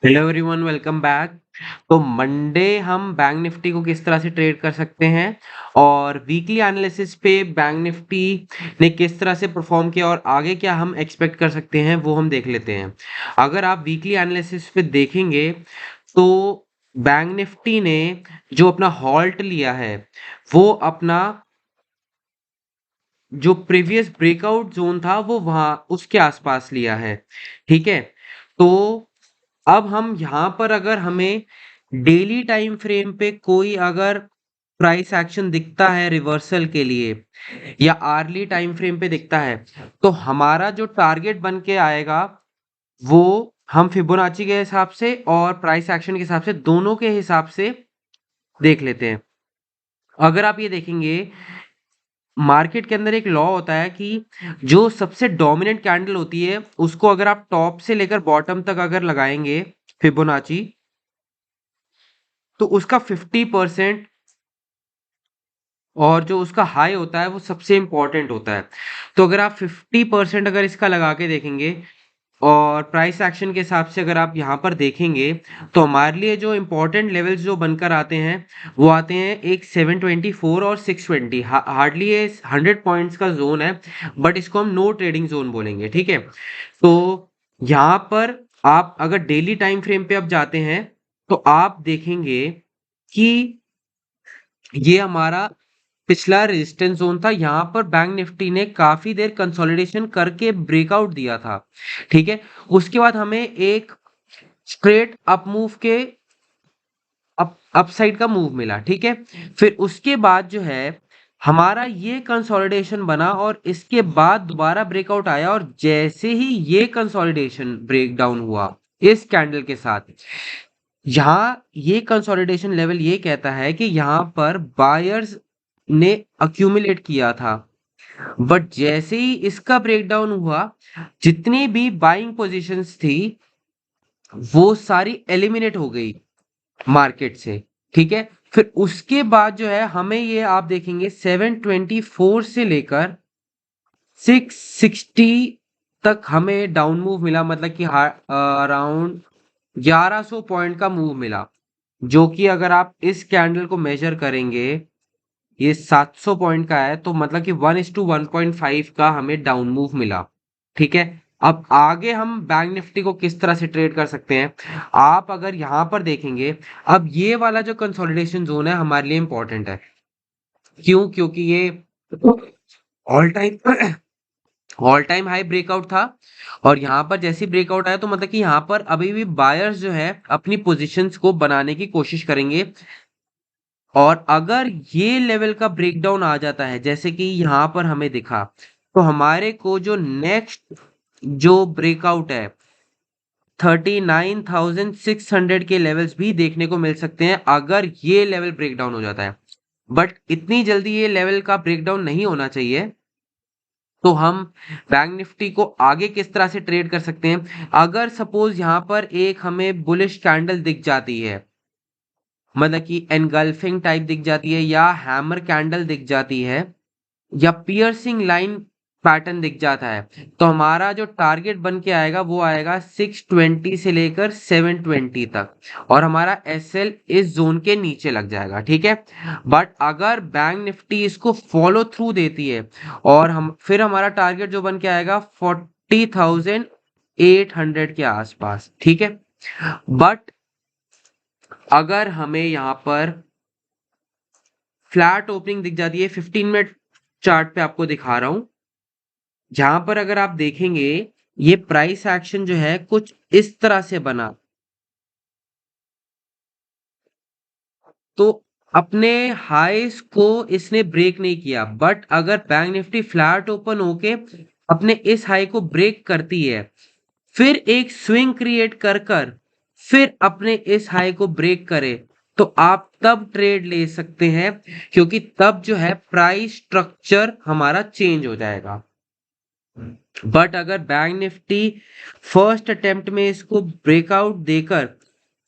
Hello everyone, welcome back. तो Monday हम bank Nifty को किस तरह से ट्रेड कर सकते हैं और वीकली एनालिसिस पे बैंक निफ्टी ने किस तरह से परफॉर्म किया और आगे क्या हम एक्सपेक्ट कर सकते हैं वो हम देख लेते हैं। अगर आप वीकली एनालिसिस पे देखेंगे तो बैंक निफ्टी ने जो अपना हॉल्ट लिया है वो अपना जो प्रीवियस ब्रेकआउट जोन था वो वहां उसके आसपास लिया है। ठीक है। तो अब हम यहाँ पर अगर हमें डेली टाइम फ्रेम पे कोई अगर प्राइस एक्शन दिखता है रिवर्सल के लिए या आर्ली टाइम फ्रेम पे दिखता है तो हमारा जो टारगेट बन के आएगा वो हम फिबोनाची के हिसाब से और प्राइस एक्शन के हिसाब से दोनों के हिसाब से देख लेते हैं। अगर आप ये देखेंगे मार्केट के अंदर एक लॉ होता है कि जो सबसे डोमिनेंट कैंडल होती है उसको अगर आप टॉप से लेकर बॉटम तक अगर लगाएंगे फिबोनाची तो उसका 50% और जो उसका हाई होता है वो सबसे इंपॉर्टेंट होता है। तो अगर आप 50% अगर इसका लगा के देखेंगे और प्राइस एक्शन के हिसाब से अगर आप यहाँ पर देखेंगे तो हमारे लिए जो इंपॉर्टेंट लेवल्स जो बनकर आते हैं वो आते हैं एक 724 और 620। हार्डली ये 100 पॉइंट्स का जोन है बट इसको हम नो ट्रेडिंग जोन बोलेंगे। ठीक है। तो यहाँ पर आप अगर डेली टाइम फ्रेम पे आप जाते हैं तो आप देखेंगे कि ये हमारा पिछला रेजिस्टेंस जोन था। यहाँ पर बैंक निफ्टी ने काफी देर कंसोलिडेशन करके ब्रेकआउट दिया था। ठीक है। उसके बाद हमें एक स्ट्रेट अप मूव के अपसाइड का मूव मिला। ठीक है। फिर उसके बाद जो है हमारा ये कंसोलिडेशन बना और इसके बाद दोबारा ब्रेकआउट आया और जैसे ही ये कंसोलिडेशन ब्रेक डाउन हुआ इस कैंडल के साथ यहाँ ये कंसोलिडेशन लेवल ये कहता है कि यहाँ पर बायर्स ने अक्यूमुलेट किया था। बट जैसे ही इसका ब्रेकडाउन हुआ जितनी भी बाइंग पोजीशंस थी वो सारी एलिमिनेट हो गई मार्केट से। ठीक है। फिर उसके बाद जो है हमें ये आप देखेंगे 724 से लेकर 660 तक हमें डाउन मूव मिला, मतलब कि अराउंड 1100 पॉइंट का मूव मिला। जो कि अगर आप इस कैंडल को मेजर करेंगे ये 700 पॉइंट का है तो मतलब कि 1:1.5 का हमें डाउन मूव मिला। ठीक है। अब आगे हम बैंक निफ्टी को किस तरह से ट्रेड कर सकते हैं आप अगर यहां पर देखेंगे। अब ये वाला जो कंसोलिडेशन जोन है हमारे लिए इंपॉर्टेंट है। क्यों? क्योंकि ये all time all time high breakout था और यहाँ पर जैसे ब्रेकआउट आया तो मतलब कि यहाँ पर अभी भी बायर्स जो है अपनी पोजीशंस को बनाने की कोशिश करेंगे। और अगर ये लेवल का ब्रेकडाउन आ जाता है जैसे कि यहाँ पर हमें दिखा तो हमारे को जो नेक्स्ट जो ब्रेकआउट है 39,600 के लेवल्स भी देखने को मिल सकते हैं अगर ये लेवल ब्रेकडाउन हो जाता है। बट इतनी जल्दी ये लेवल का ब्रेकडाउन नहीं होना चाहिए। तो हम बैंक निफ्टी को आगे किस तरह से ट्रेड कर सकते हैं अगर सपोज यहाँ पर एक हमें बुलिश कैंडल दिख जाती है, मतलब कि एनगल्फिंग टाइप दिख जाती है या हैमर कैंडल दिख जाती है या पियर्सिंग लाइन पैटर्न दिख जाता है तो हमारा जो टारगेट बन के आएगा वो आएगा 620 से लेकर 720 तक और हमारा एसएल इस जोन के नीचे लग जाएगा। ठीक है। बट अगर बैंक निफ्टी इसको फॉलो थ्रू देती है और हम फिर हमारा टारगेट जो बन के आएगा 40,800 के आसपास। ठीक है। बट अगर हमें यहाँ पर फ्लैट ओपनिंग दिख जाती है 15 मिनट चार्ट पे आपको दिखा रहा हूं जहां पर अगर आप देखेंगे ये प्राइस एक्शन जो है कुछ इस तरह से बना तो अपने हाईस को इसने ब्रेक नहीं किया। बट अगर बैंक निफ्टी फ्लैट ओपन होके अपने इस हाई को ब्रेक करती है फिर एक स्विंग क्रिएट कर कर फिर अपने इस हाई को ब्रेक करे तो आप तब ट्रेड ले सकते हैं क्योंकि तब जो है प्राइस स्ट्रक्चर हमारा चेंज हो जाएगा। बट अगर बैंक निफ्टी फर्स्ट अटेम्प्ट में इसको ब्रेकआउट देकर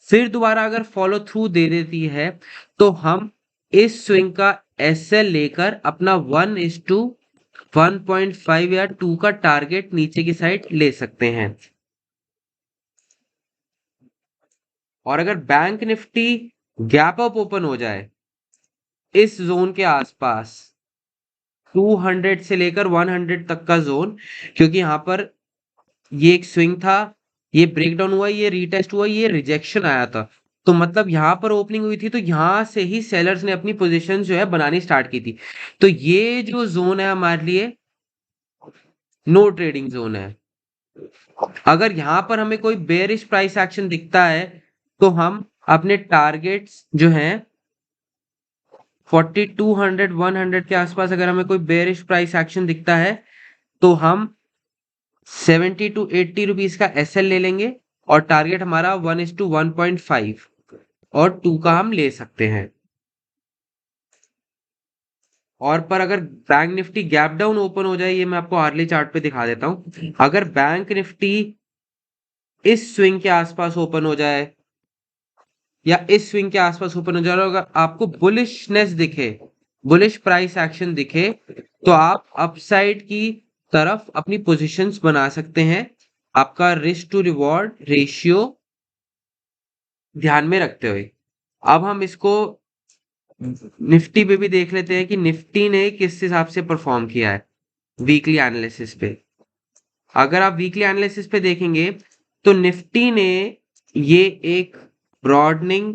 फिर दोबारा अगर फॉलो थ्रू दे देती है तो हम इस स्विंग का एसएल लेकर अपना 1:1.5 या 2 का टारगेट नीचे की साइड ले सकते हैं। और अगर bank Nifty gap up open हो जाए इस जोन के आसपास 200 से लेकर 100 तक का जोन, क्योंकि यहाँ पर ये एक स्विंग था, ये ब्रेकडाउन हुआ, ये रीटेस्ट हुआ, ये रिजेक्शन आया था, तो मतलब यहाँ पर ओपनिंग हुई थी तो यहाँ से ही सेलर्स ने अपनी पोजीशन जो है बनानी स्टार्ट की थी। तो ये जो जोन है हमारे लिए नो ट्रेडिंग जोन है। अगर यहाँ पर हमें कोई बेरिश प्राइस एक्शन दिखता है तो हम अपने टारगेट्स जो हैं 4200 100 के आसपास अगर हमें कोई बेरिश प्राइस एक्शन दिखता है तो हम 70 टू 80 रुपीज का एसएल ले लेंगे और टारगेट हमारा 1:1.5 और 2 का हम ले सकते हैं। और पर अगर bank Nifty gap down open हो जाए, ये मैं आपको हार्ली चार्ट पे दिखा देता हूं, अगर बैंक निफ्टी इस स्विंग के आसपास ओपन हो जाए या इस स्विंग के आसपास ओपन हो जाए और अगर आपको बुलिशनेस दिखे, बुलिश प्राइस एक्शन दिखे, तो आप अपसाइड की तरफ अपनी पोजीशंस बना सकते हैं, आपका रिस्क टू रिवॉर्ड रेशियो ध्यान में रखते हुए। अब हम इसको निफ्टी पे भी देख लेते हैं कि निफ्टी ने किस हिसाब से परफॉर्म किया है वीकली एनालिसिस पे। अगर आप वीकली एनालिसिस पे देखेंगे तो निफ्टी ने ये एक ब्रॉडनिंग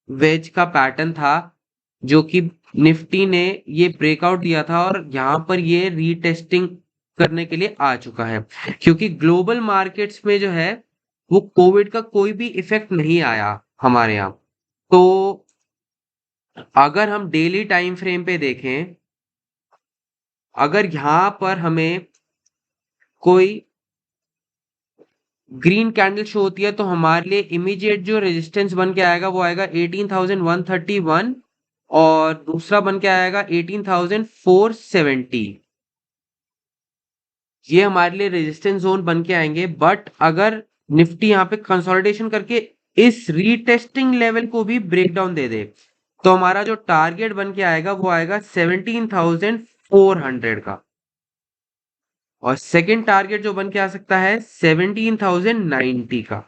वेज का पैटर्न था जो कि निफ्टी ने ये ब्रेकआउट दिया था और यहाँ पर ये रीटेस्टिंग करने के लिए आ चुका है, क्योंकि ग्लोबल मार्केट्स में जो है वो कोविड का कोई भी इफेक्ट नहीं आया हमारे यहाँ। तो अगर हम डेली टाइम फ्रेम पे देखें, अगर यहाँ पर हमें कोई ग्रीन कैंडल शो होती है तो हमारे लिए इमीडिएट जो रेजिस्टेंस बन के आएगा वो आएगा 18,131 और दूसरा बन के आएगा 18,470। ये हमारे लिए रेजिस्टेंस जोन बन के आएंगे। बट अगर निफ्टी यहाँ पे कंसोलिडेशन करके इस रीटेस्टिंग लेवल को भी ब्रेक डाउन दे दे तो हमारा जो टारगेट बन के आएगा वो आएगा 17,400 का और सेकंड टारगेट जो बन के आ सकता है 17,090 का।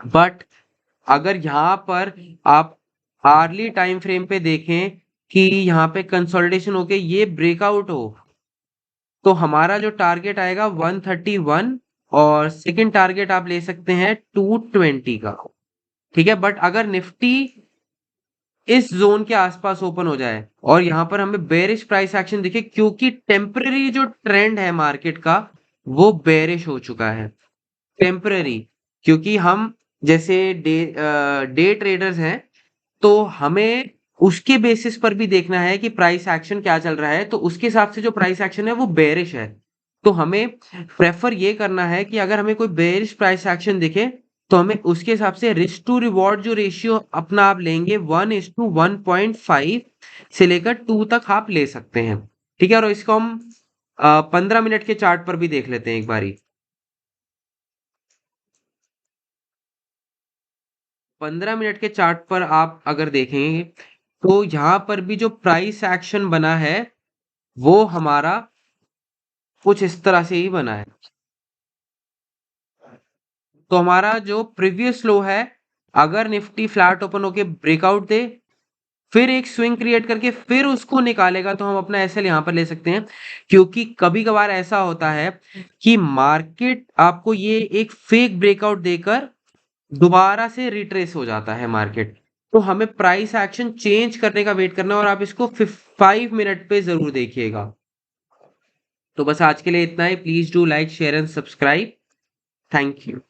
बट अगर यहाँ पर आप आर्ली टाइम फ्रेम पे देखें कि यहाँ पे कंसोलिडेशन होके ये ब्रेकआउट हो तो हमारा जो टारगेट आएगा 131 और सेकंड टारगेट आप ले सकते हैं 220 का। ठीक है, बट अगर निफ्टी इस जोन के आसपास ओपन हो जाए और यहाँ पर हमें बेरिश प्राइस एक्शन दिखे, क्योंकि टेम्पररी जो ट्रेंड है मार्केट का वो बेरिश हो चुका है टेम्पररी, क्योंकि हम जैसे डे ट्रेडर्स हैं तो हमें उसके बेसिस पर भी देखना है कि प्राइस एक्शन क्या चल रहा है, तो उसके हिसाब से जो प्राइस एक्शन है वो बेरिश है, तो हमें प्रेफर ये करना है कि अगर हमें कोई बेरिश प्राइस एक्शन दिखे तो हमें उसके हिसाब से रिस्क टू रिवॉर्ड जो रेशियो अपना आप लेंगे 1:1.5 से लेकर 2 तक आप ले सकते हैं। ठीक है, और इसको हम 15 मिनट के चार्ट पर भी देख लेते हैं एक बारी। 15 मिनट के चार्ट पर आप अगर देखेंगे तो यहाँ पर भी जो प्राइस एक्शन बना है वो हमारा कुछ इस तरह से ही बना है। तो हमारा जो प्रीवियस लो है, अगर निफ्टी फ्लैट ओपन होके ब्रेकआउट दे फिर एक स्विंग क्रिएट करके फिर उसको निकालेगा तो हम अपना एसएल यहाँ पर ले सकते हैं, क्योंकि कभी कभार ऐसा होता है कि मार्केट आपको ये एक फेक ब्रेकआउट देकर दोबारा से रिट्रेस हो जाता है मार्केट, तो हमें प्राइस एक्शन चेंज करने का वेट करना है और आप इसको 5 मिनट पे जरूर देखिएगा। तो बस आज के लिए इतना ही। Please do like share and subscribe. Thank you.